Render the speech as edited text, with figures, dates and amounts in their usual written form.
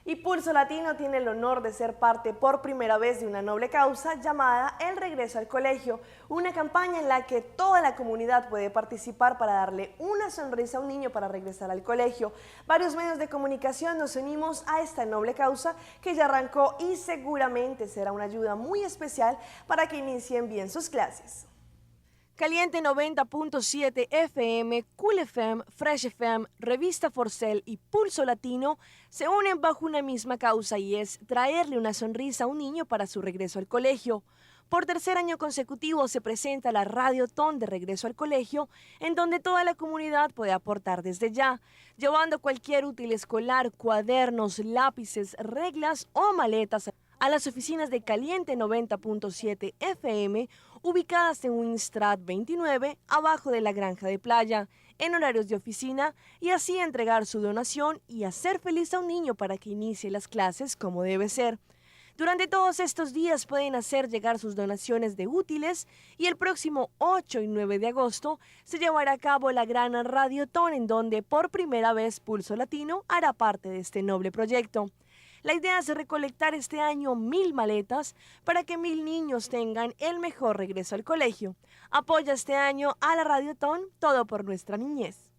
Y Pulso Latino tiene el honor de ser parte por primera vez de una noble causa llamada El Regreso al Colegio, una campaña en la que toda la comunidad puede participar para darle una sonrisa a un niño para regresar al colegio. Varios medios de comunicación nos unimos a esta noble causa que ya arrancó y seguramente será una ayuda muy especial para que inicien bien sus clases. Caliente 90.7 FM, Cool FM, Fresh FM, Revista Forcel y Pulso Latino se unen bajo una misma causa y es traerle una sonrisa a un niño para su regreso al colegio. Por tercer año consecutivo se presenta la Radiotón de Regreso al Colegio, en donde toda la comunidad puede aportar desde ya, llevando cualquier útil escolar, cuadernos, lápices, reglas o maletas a las oficinas de Caliente 90.7 FM, ubicadas en Winstrad 29, abajo de la Granja de Playa, en horarios de oficina, y así entregar su donación y hacer feliz a un niño para que inicie las clases como debe ser. Durante todos estos días pueden hacer llegar sus donaciones de útiles y el próximo 8 y 9 de agosto se llevará a cabo la gran Radiotón, en donde por primera vez Pulso Latino hará parte de este noble proyecto. La idea es recolectar este año 1000 maletas para que 1000 niños tengan el mejor regreso al colegio. Apoya este año a la Radiotón, todo por nuestra niñez.